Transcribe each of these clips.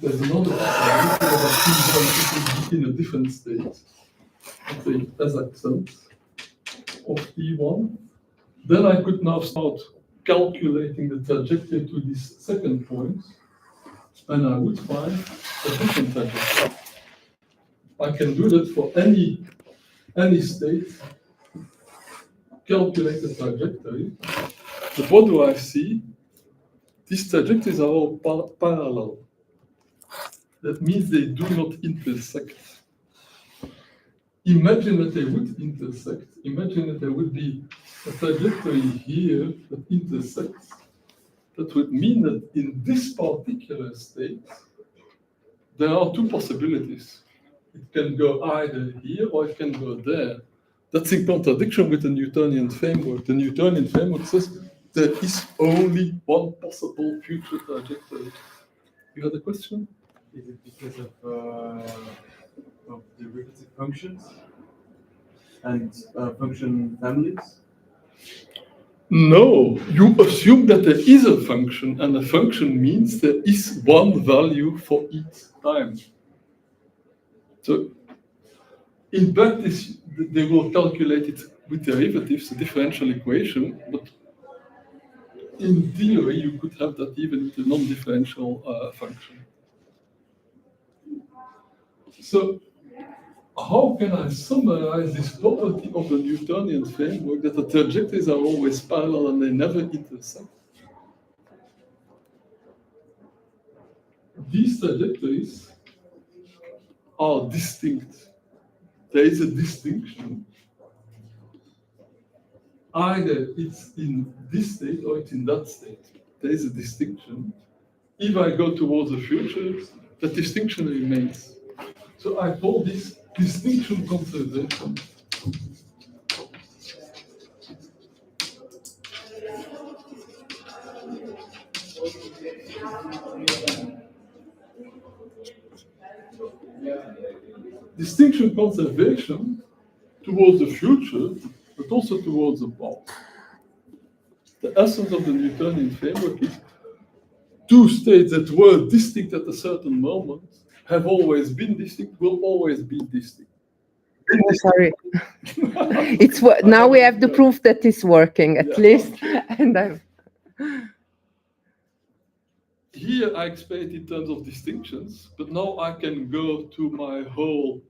There's another possibility that T1 is in a different state. Let's say as accent of T1. Then I could now start calculating the trajectory to this second point, and I would find a different trajectory. I can do that for any state, calculate the trajectory. But what do I see? These trajectories are all parallel. That means they do not intersect. Imagine that they would intersect. Imagine that there would be a trajectory here that intersects. That would mean that in this particular state, there are two possibilities. It can go either here or it can go there. That's in contradiction with the Newtonian framework. The Newtonian framework says there is only one possible future trajectory. You had a question? Is it because of derivative functions and function families? No, you assume that there is a function, and a function means there is one value for each time. So, in practice, they will calculate it with derivatives, the differential equation, but in theory, you could have that even with a non-differential function. So, how can I summarize this property of the Newtonian framework that the trajectories are always parallel and they never intersect? These trajectories are distinct. There is a distinction. Either it's in this state or it's in that state. There is a distinction. If I go towards the future, the distinction remains. So I call this distinction conservation. Distinction conservation towards the future, but also towards the past. The essence of the Newtonian framework is two states that were distinct at a certain moment have always been distinct, will always be distinct. Oh, sorry. It's now we have the proof that it's working at least. And here I explain it in terms of distinctions, but now I can go to my whole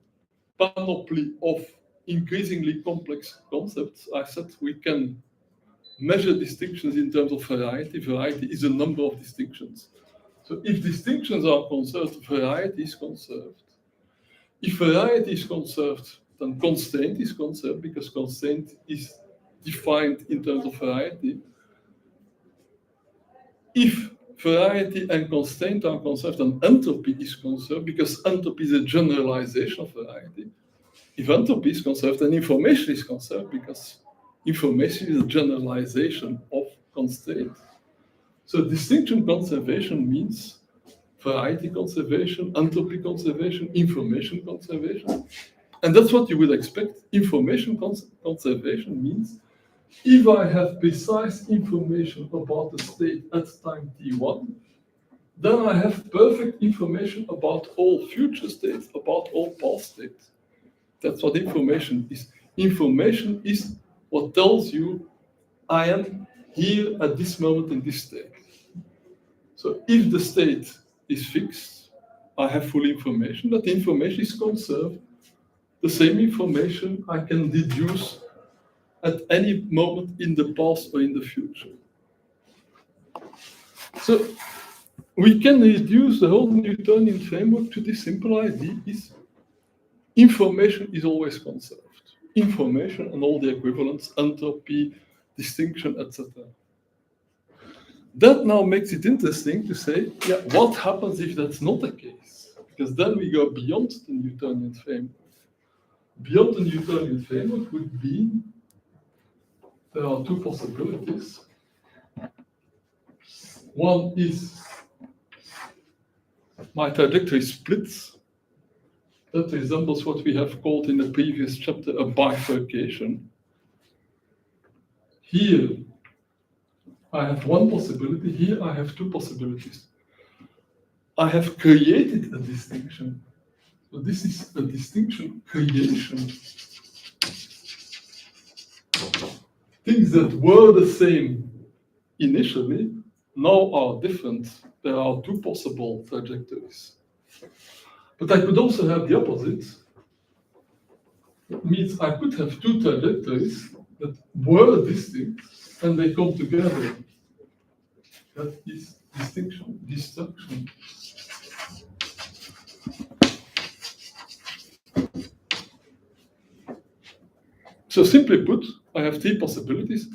panoply of increasingly complex concepts. I said we can measure distinctions in terms of variety. Variety is a number of distinctions. So if distinctions are conserved, variety is conserved. If variety is conserved, then constraint is conserved because constraint is defined in terms of variety. If variety and constraint are conserved, then entropy is conserved because entropy is a generalization of variety. If entropy is conserved, then information is conserved because information is a generalization of constraint. So distinction conservation means variety conservation, entropy conservation, information conservation. And that's what you would expect. Information conservation means if I have precise information about the state at time t1, then I have perfect information about all future states, about all past states. That's what information is. Information is what tells you I am here at this moment in this state. So if the state is fixed, I have full information. That information is conserved. The same information I can deduce at any moment in the past or in the future. So we can reduce the whole Newtonian framework to this simple idea: is information is always conserved. Information and all the equivalents, entropy, distinction, etc. That now makes it interesting to say, yeah, what happens if that's not the case? Because then we go beyond the Newtonian framework. Beyond the Newtonian framework would be, there are two possibilities. One is my trajectory splits. That resembles what we have called in the previous chapter a bifurcation. Here, I have one possibility. Here, I have two possibilities. I have created a distinction. So this is a distinction creation. Things that were the same initially now are different. There are two possible trajectories. But I could also have the opposite. It means I could have two trajectories that were distinct and they come together. That is distinction, destruction. So simply put, I have three possibilities: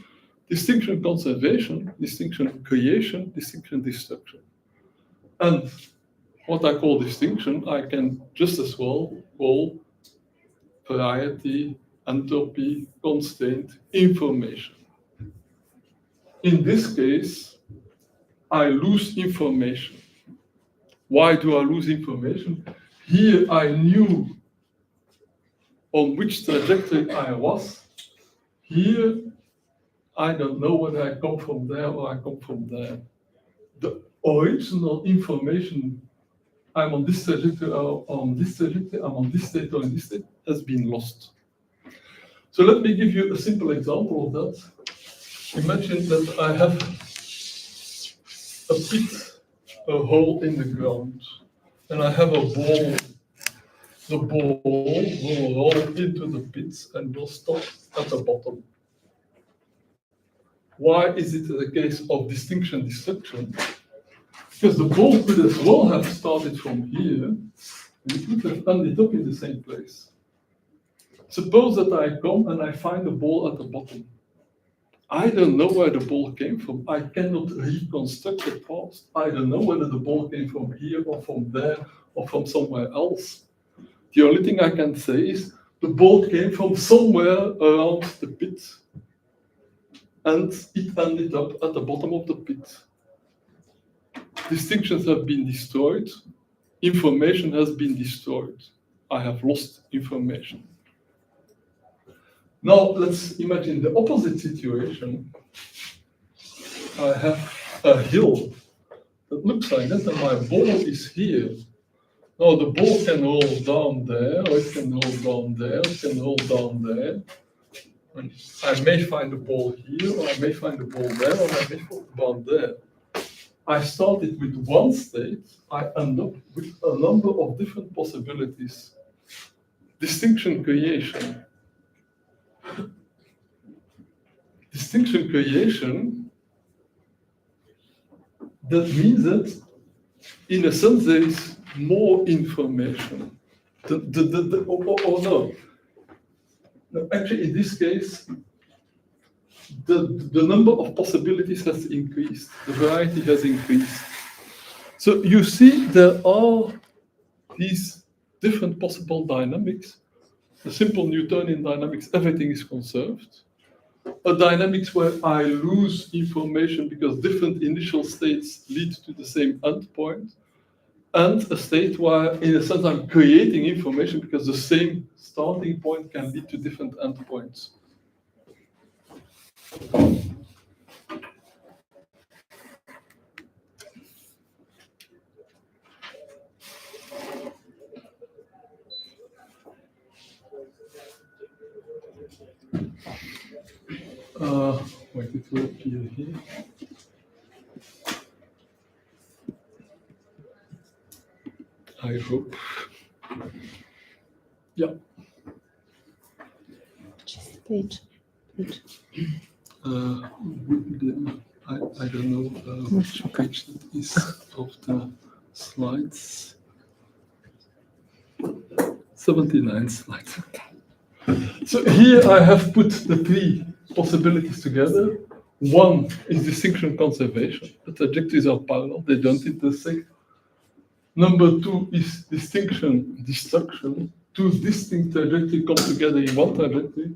distinction conservation, distinction creation, distinction destruction. And what I call distinction, I can just as well call variety, entropy, constraint, information. In this case, I lose information. Why do I lose information? Here I knew on which trajectory I was. Here, I don't know whether I come from there or I come from there. The original information, I'm on this trajectory or on this trajectory, I'm on this state or in this state, has been lost. So let me give you a simple example of that. Imagine that I have a pit, a hole in the ground, and I have a ball. The ball will roll into the pit and will stop at the bottom. Why is it a case of distinction destruction? Because the ball could as well have started from here, and it would have ended up in the same place. Suppose that I come and I find the ball at the bottom. I don't know where the ball came from. I cannot reconstruct the past. I don't know whether the ball came from here or from there or from somewhere else. The only thing I can say is the ball came from somewhere around the pit, and it ended up at the bottom of the pit. Distinctions have been destroyed. Information has been destroyed. I have lost information. Now let's imagine the opposite situation. I have a hill that looks like that, and my ball is here. Now the ball can roll down there, or it can roll down there, it can roll down there. And I may find the ball here, or I may find the ball there, or I may find the ball there. I started with one state, I end up with a number of different possibilities. Distinction creation. Distinction creation, that means that, in a sense, there is more information. No. Actually, in this case, the number of possibilities has increased. The variety has increased. So you see there are these different possible dynamics. The simple Newtonian dynamics, everything is conserved. A dynamics where I lose information because different initial states lead to the same endpoint. And a state where, in a sense, I'm creating information because the same starting point can lead to different endpoints. Wait, it will appear here. I hope. Yeah. Just page. I don't know which page that is of the slides. 79 slides. So here I have put the three possibilities together. One is distinction conservation. The trajectories are parallel, they don't intersect. Number two is distinction destruction. Two distinct trajectories come together in one trajectory.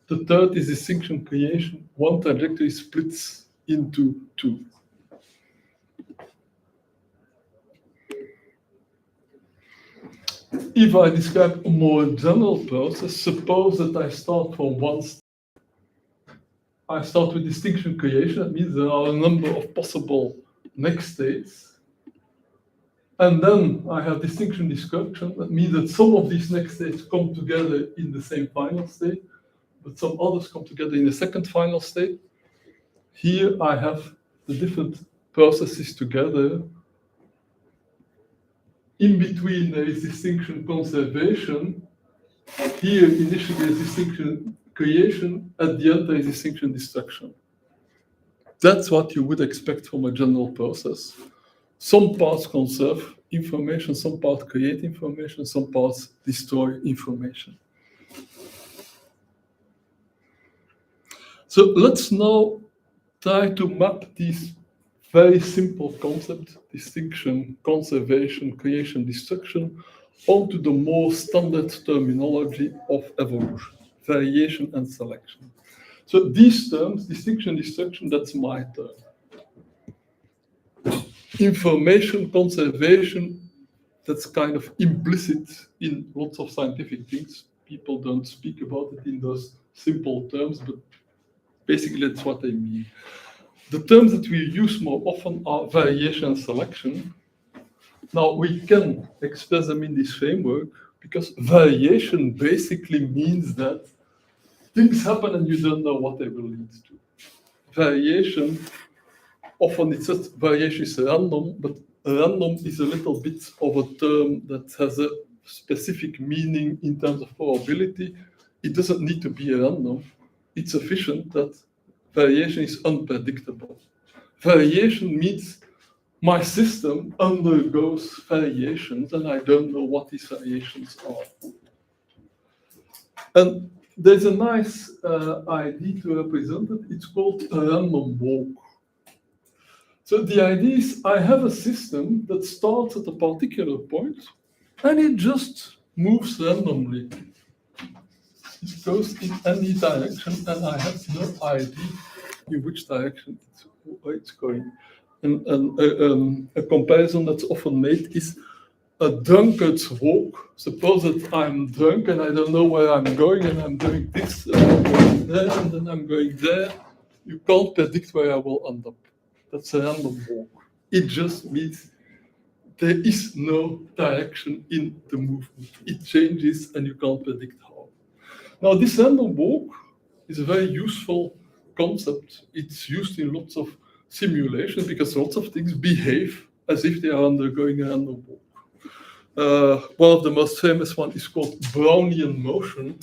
The third is distinction creation. One trajectory splits into two. If I describe a more general process, suppose that I start from one state. I start with distinction creation. That means there are a number of possible next states. And then I have distinction destruction. That means that some of these next states come together in the same final state, but some others come together in the second final state. Here I have the different processes together. In between there is distinction conservation. Here initially there is distinction creation. At the end there is distinction destruction. That's what you would expect from a general process. Some parts conserve information, some parts create information, some parts destroy information. So let's now try to map these very simple concepts, distinction, conservation, creation, destruction, onto the more standard terminology of evolution, variation and selection. So these terms, distinction, destruction, that's my term. Information conservation, that's kind of implicit in lots of scientific things. People don't speak about it in those simple terms, but basically that's what they mean. The terms that we use more often are variation and selection. Now we can express them in this framework because variation basically means that things happen and you don't know what they will lead to. Variation, often it's just variation is random, but random is a little bit of a term that has a specific meaning in terms of probability. It doesn't need to be random. It's sufficient that variation is unpredictable. Variation means my system undergoes variations and I don't know what these variations are. And there's a nice idea to represent it. It's called a random walk. So the idea is I have a system that starts at a particular point and it just moves randomly. It goes in any direction and I have no idea in which direction it's going. And a comparison that's often made is a drunkard's walk. Suppose that I'm drunk and I don't know where I'm going and I'm doing this and I'm going there and then I'm going there. You can't predict where I will end up. That's a random walk. It just means there is no direction in the movement. It changes and you can't predict how. Now this random walk is a very useful concept. It's used in lots of simulations because lots of things behave as if they are undergoing a random walk. One of the most famous ones is called Brownian motion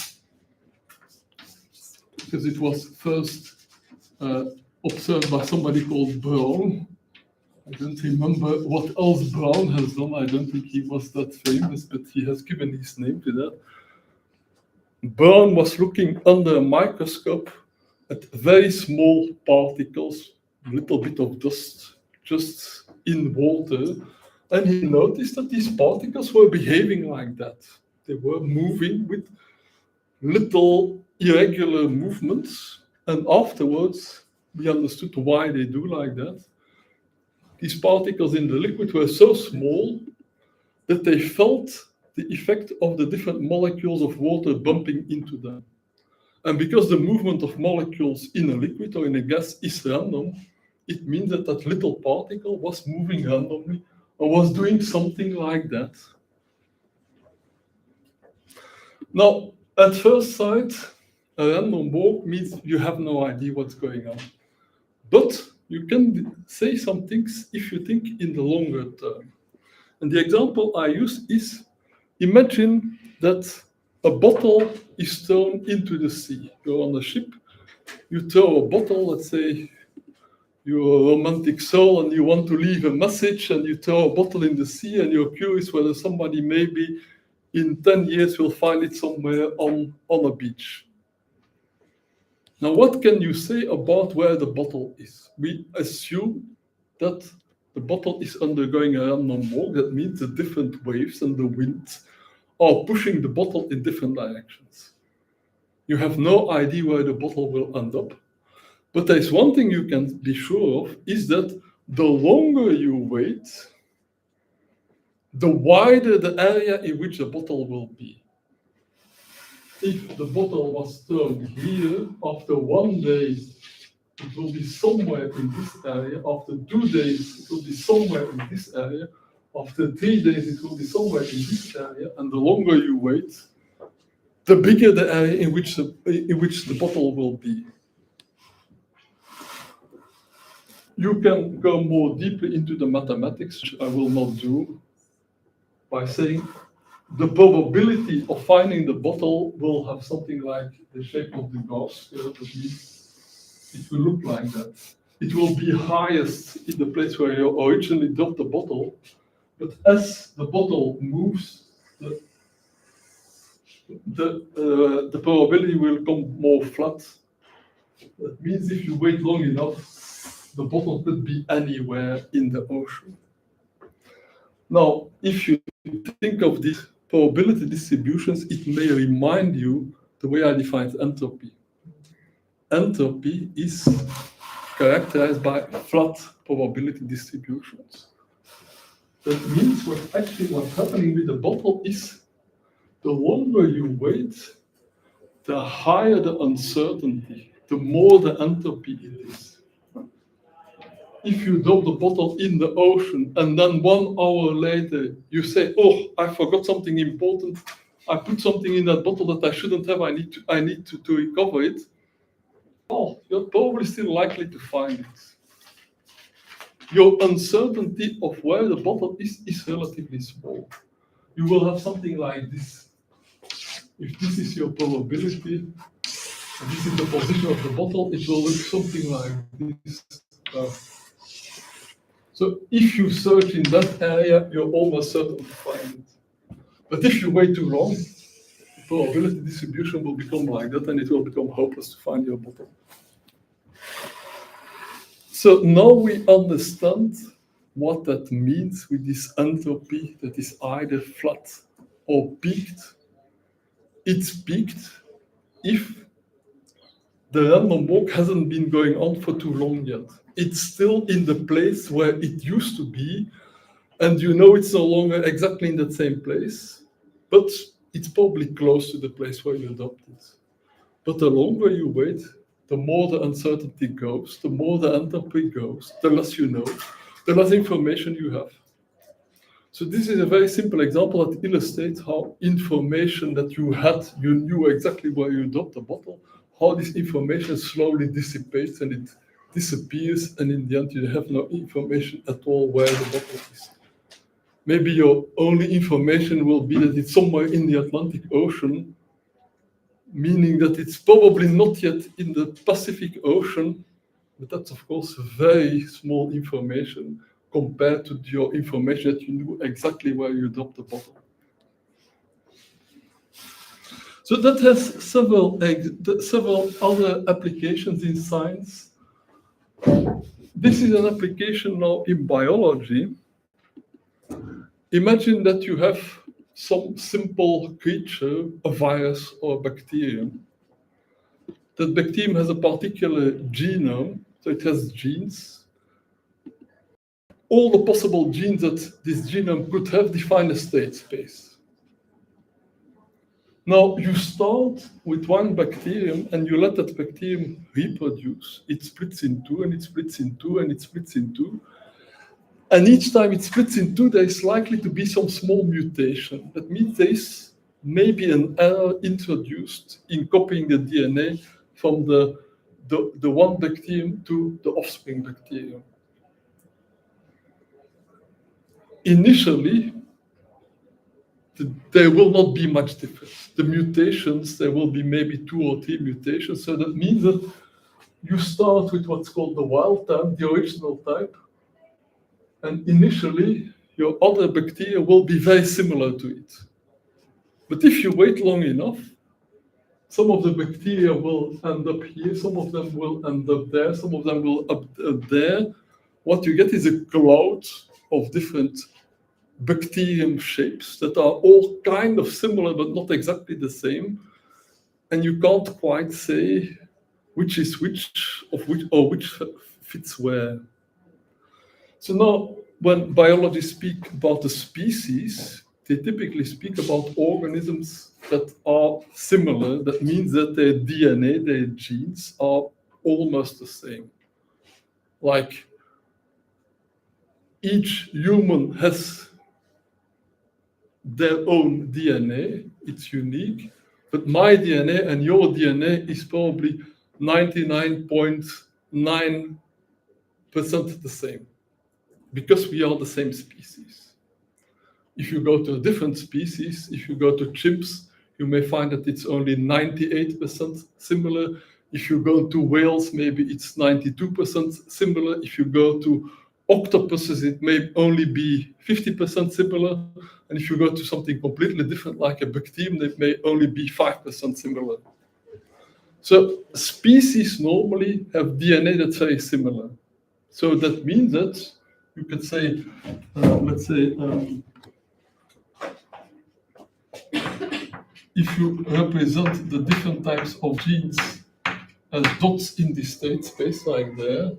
because it was first observed by somebody called Brown. I don't remember what else Brown has done. I don't think he was that famous, but he has given his name to that. Brown was looking under a microscope at very small particles, a little bit of dust, just in water. And he noticed that these particles were behaving like that. They were moving with little irregular movements. And afterwards, we understood why they do like that. These particles in the liquid were so small that they felt the effect of the different molecules of water bumping into them. And because the movement of molecules in a liquid or in a gas is random, it means that that little particle was moving randomly or was doing something like that. Now, at first sight, a random walk means you have no idea what's going on. But you can say some things if you think in the longer term. And the example I use is, imagine that a bottle is thrown into the sea. You're on a ship, you throw a bottle, let's say you're a romantic soul and you want to leave a message and you throw a bottle in the sea and you're curious whether somebody maybe in 10 years will find it somewhere on a beach. Now, what can you say about where the bottle is? We assume that the bottle is undergoing a random walk. That means the different waves and the winds are pushing the bottle in different directions. You have no idea where the bottle will end up. But there's one thing you can be sure of, is that the longer you wait, the wider the area in which the bottle will be. If the bottle was thrown here, after 1 day, it will be somewhere in this area. After 2 days, it will be somewhere in this area. After 3 days, it will be somewhere in this area, and the longer you wait, the bigger the area in which the bottle will be. You can go more deeply into the mathematics, which I will not do, by saying the probability of finding the bottle will have something like the shape of the Gauss curve. That means it will look like that. It will be highest in the place where you originally dropped the bottle, but as the bottle moves, the probability will come more flat. That means if you wait long enough, the bottle could be anywhere in the ocean. Now, if you think of these probability distributions, it may remind you the way I defined entropy. Entropy is characterized by flat probability distributions. That means what's happening with the bottle is the longer you wait, the higher the uncertainty, the more the entropy it is. If you drop the bottle in the ocean and then 1 hour later you say, oh, I forgot something important, I put something in that bottle that I shouldn't have, I need to recover it, well, you're probably still likely to find it. Your uncertainty of where the bottle is relatively small. You will have something like this. If this is your probability, and this is the position of the bottle, it will look something like this. So if you search in that area, you're almost certain to find it. But if you wait too long, the probability distribution will become like that, and it will become hopeless to find your bottle. So now we understand what that means with this entropy that is either flat or peaked. It's peaked if the random walk hasn't been going on for too long yet. It's still in the place where it used to be, and you know it's no longer exactly in that same place, but it's probably close to the place where you adopted. But the longer you wait, the more the uncertainty goes, the more the entropy goes, the less you know, the less information you have. So this is a very simple example that illustrates how information that you had, you knew exactly where you dropped the bottle, how this information slowly dissipates and it disappears, and in the end you have no information at all where the bottle is. Maybe your only information will be that it's somewhere in the Atlantic Ocean, meaning that it's probably not yet in the Pacific Ocean, but that's of course very small information compared to your information that you knew exactly where you dropped the bottle. So that has several other applications in science. This is an application now in biology. Imagine that you have some simple creature, a virus or a bacterium. That bacterium has a particular genome, so it has genes. All the possible genes that this genome could have define a state space. Now, you start with one bacterium and you let that bacterium reproduce. It splits in two, and it splits in two, and it splits in two. And each time it splits in two, there is likely to be some small mutation. That means there is maybe an error introduced in copying the DNA from the one bacterium to the offspring bacterium. Initially, there will not be much difference. The mutations, there will be maybe 2 or 3 mutations. So that means that you start with what's called the wild type, the original type. And initially, your other bacteria will be very similar to it. But if you wait long enough, some of the bacteria will end up here, some of them will end up there, some of them will up there. What you get is a cloud of different bacterium shapes that are all kind of similar, but not exactly the same. And you can't quite say which is which fits where. So now, when biologists speak about the species, they typically speak about organisms that are similar. That means that their DNA, their genes are almost the same. Like each human has their own DNA, it's unique, but my DNA and your DNA is probably 99.9% the same, because we are the same species. If you go to a different species, if you go to chimps, you may find that it's only 98% similar. If you go to whales, maybe it's 92% similar. If you go to octopuses, it may only be 50% similar. And if you go to something completely different, like a bacterium, it may only be 5% similar. So species normally have DNA that's very similar. So that means that you could say, let's say, if you represent the different types of genes as dots in the state space, like there,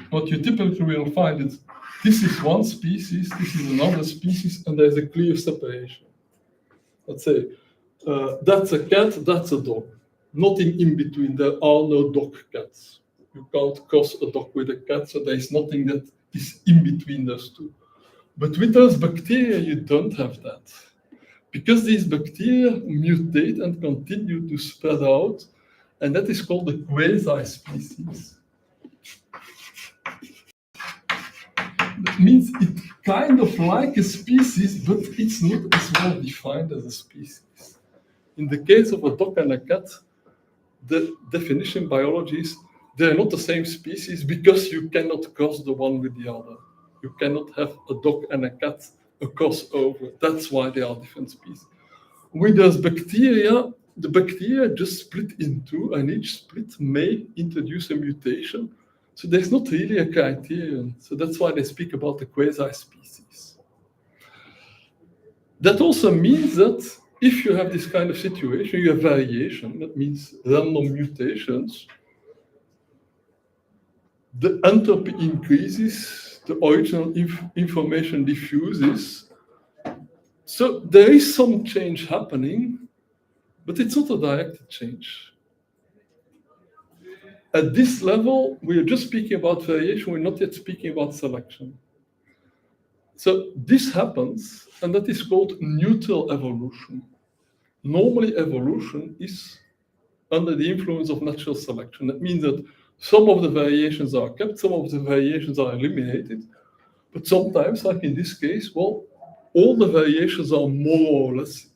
what you typically will find is this is one species, this is another species, and there's a clear separation. Let's say that's a cat, that's a dog. Nothing in between. There are no dog cats. You can't cross a dog with a cat, so there is nothing that is in between those two. But with those bacteria, you don't have that. Because these bacteria mutate and continue to spread out, and that is called the quasi-species. That means it's kind of like a species, but it's not as well defined as a species. In the case of a dog and a cat, the definition in biology is they're not the same species because you cannot cross the one with the other. You cannot have a dog and a cat a crossover. That's why they are different species. With those bacteria, the bacteria just split in two, and each split may introduce a mutation. So there's not really a criterion. So that's why they speak about the quasi-species. That also means that if you have this kind of situation, you have variation, that means random mutations, the entropy increases, the original information diffuses. So there is some change happening, but it's not a directed change. At this level, we are just speaking about variation, we're not yet speaking about selection. So this happens, and that is called neutral evolution. Normally, evolution is under the influence of natural selection. That means that some of the variations are kept, some of the variations are eliminated. But sometimes, like in this case, well, all the variations are more or less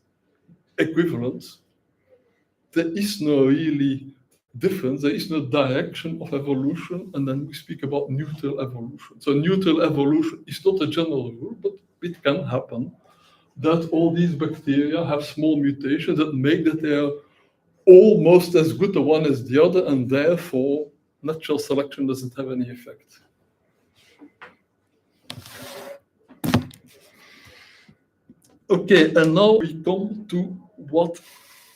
equivalent. There is no really difference, there is no direction of evolution, and then we speak about neutral evolution. So neutral evolution is not a general rule, but it can happen that all these bacteria have small mutations that make that they are almost as good the one as the other, and therefore natural selection doesn't have any effect. Okay, and now we come to what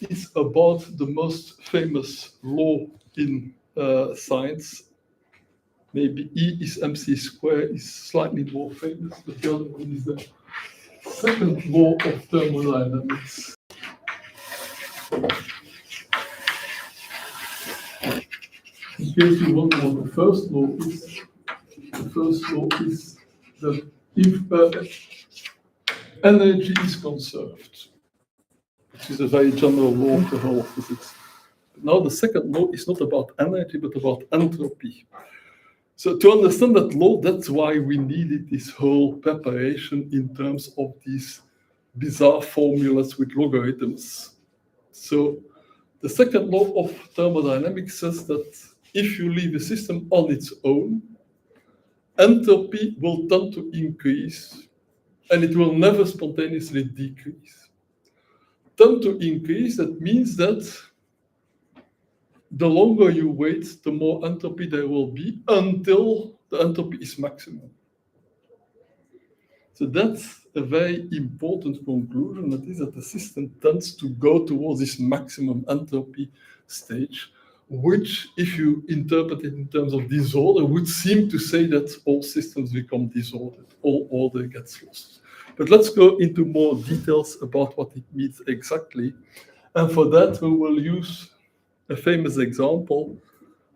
is about the most famous law in science. Maybe E is mc squared is slightly more famous, but the other one is the second law of thermodynamics. In case you wonder what the first law is that if energy is conserved, which is a very general law of the whole of physics. Now the second law is not about energy, but about entropy. So to understand that law, that's why we needed this whole preparation in terms of these bizarre formulas with logarithms. So the second law of thermodynamics says that if you leave a system on its own, entropy will tend to increase, and it will never spontaneously decrease. Tend to increase, that means that the longer you wait, the more entropy there will be until the entropy is maximum. So that's a very important conclusion, that is that the system tends to go towards this maximum entropy stage, which, if you interpret it in terms of disorder, would seem to say that all systems become disordered, all order gets lost. But let's go into more details about what it means exactly. And for that, we will use a famous example,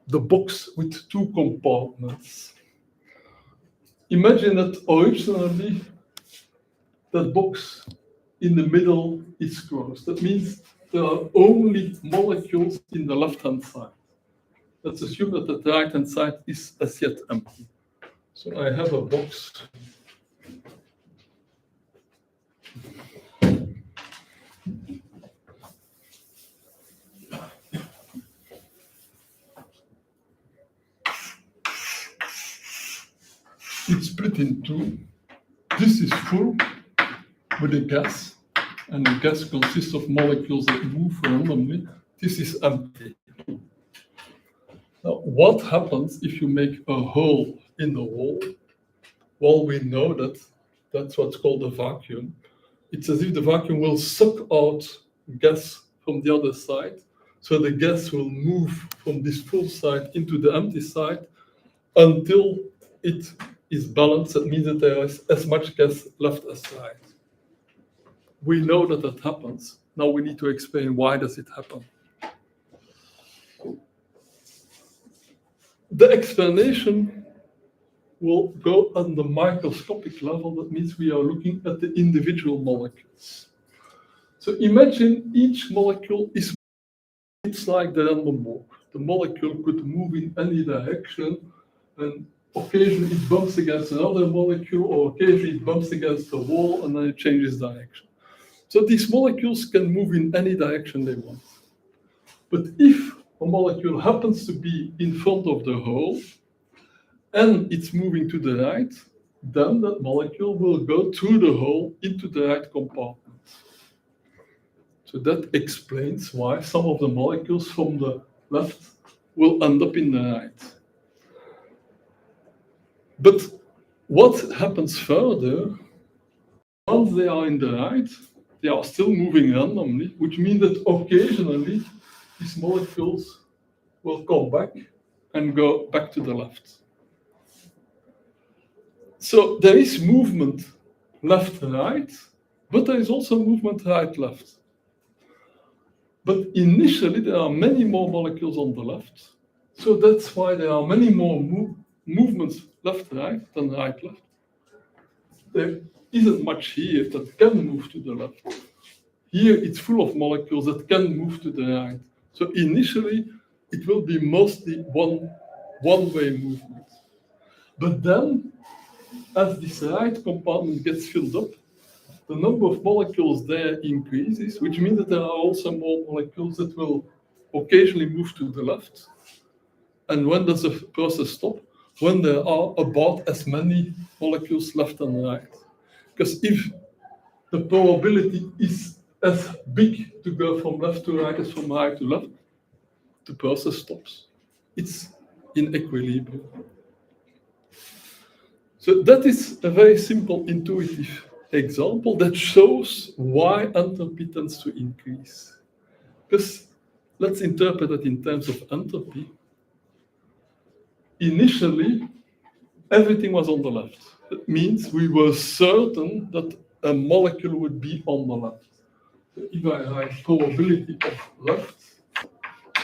the box with two compartments. imagine that originally that box in the middle is closed. That means there are only molecules in the left-hand side. Let's assume that the right-hand side is as yet empty. So I have a box. It's split in two. This is full with a gas, and the gas consists of molecules that move randomly. This is empty. Now, what happens if you make a hole in the wall? Well, we know that that's what's called a vacuum. It's as if the vacuum will suck out gas from the other side. So the gas will move from this full side into the empty side until it is balanced. That means that there is as much gas left as right. We know that that happens. Now we need to explain why does it happen. The explanation will go on the microscopic level. That means we are looking at the individual molecules. So imagine each molecule is, it's like the random walk. The molecule could move in any direction, and occasionally it bumps against another molecule, or occasionally it bumps against the wall, and then it changes direction. So these molecules can move in any direction they want. But if a molecule happens to be in front of the hole, and it's moving to the right, then that molecule will go through the hole into the right compartment. So that explains why some of the molecules from the left will end up in the right. But what happens further, once they are in the right, they are still moving randomly, which means that occasionally these molecules will come back and go back to the left. So there is movement left-right, but there is also movement right-left. But initially, there are many more molecules on the left. So that's why there are many more movements left-right than right-left. There isn't much here that can move to the left. Here, it's full of molecules that can move to the right. So initially, it will be mostly one-way movement. But then, as this right compartment gets filled up, the number of molecules there increases, which means that there are also more molecules that will occasionally move to the left. And when does the process stop? When there are about as many molecules left and right. Because if the probability is as big to go from left to right as from right to left, the process stops. It's in equilibrium. So that is a very simple, intuitive example that shows why entropy tends to increase. Because let's interpret it in terms of entropy. Initially, everything was on the left. That means we were certain that a molecule would be on the left. So if I write probability of left,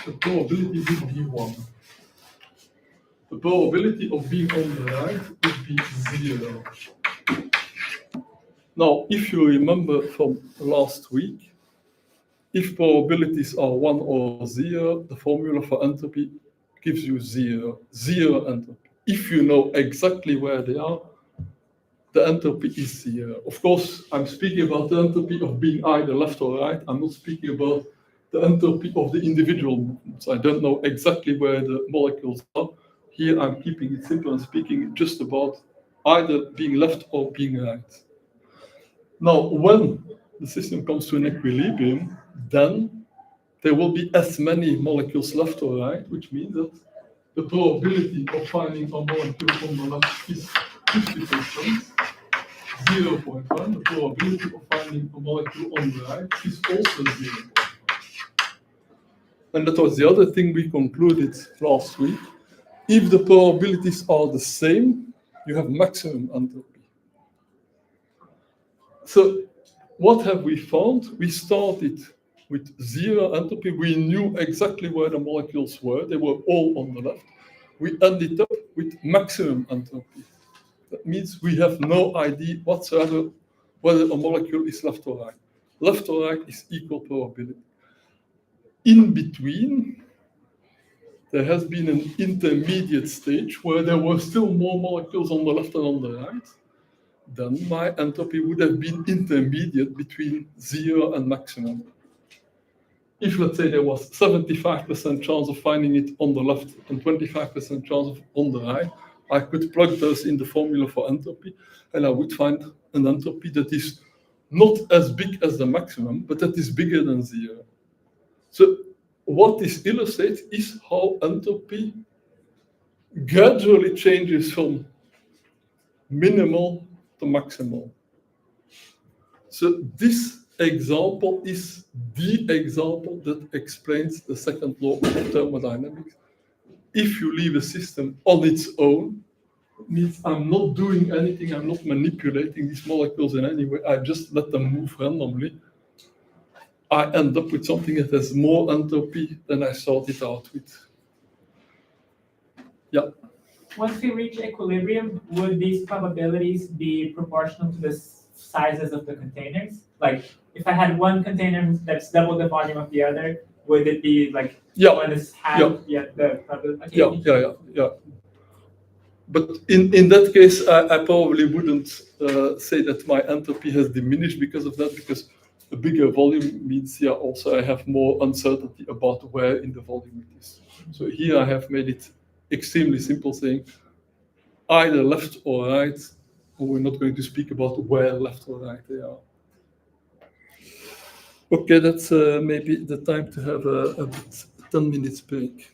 the probability would be 1. The probability of being on the right would be 0. Now, if you remember from last week, if probabilities are 1 or 0, the formula for entropy gives you 0 entropy. If you know exactly where they are, the entropy is 0. Of course, I'm speaking about the entropy of being either left or right. I'm not speaking about the entropy of the individual movements. I don't know exactly where the molecules are. Here, I'm keeping it simple and speaking just about either being left or being right. Now, when the system comes to an equilibrium, then there will be as many molecules left or right, which means that the probability of finding a molecule on the left is 50%, 0.1. The probability of finding a molecule on the right is also 0.1. And that was the other thing we concluded last week. If the probabilities are the same, you have maximum entropy. So what have we found? We started with 0 entropy. We knew exactly where the molecules were. They were all on the left. We ended up with maximum entropy. That means we have no idea whatsoever whether a molecule is left or right. Left or right is equal probability. In between, there has been an intermediate stage where there were still more molecules on the left and on the right. Then my entropy would have been intermediate between 0 and maximum. If, let's say, there was 75% chance of finding it on the left and 25% chance of on the right, I could plug those in the formula for entropy, and I would find an entropy that is not as big as the maximum, but that is bigger than 0. So what this illustrates is how entropy gradually changes from minimal to maximal. So this example is the example that explains the second law of thermodynamics. If you leave a system on its own, it means I'm not doing anything, I'm not manipulating these molecules in any way, I just let them move randomly, I end up with something that has more entropy than I started out with. Yeah. Once we reach equilibrium, would these probabilities be proportional to the sizes of the containers? Like, if I had one container that's double the volume of the other, would it be like one is half? Yeah. The probability. Okay. Yeah. But in that case, I probably wouldn't say that my entropy has diminished because of that, because a bigger volume means, also I have more uncertainty about where in the volume it is. So here I have made it extremely simple, saying either left or right, or we're not going to speak about where left or right they are. Okay, that's maybe the time to have a 10 minutes break.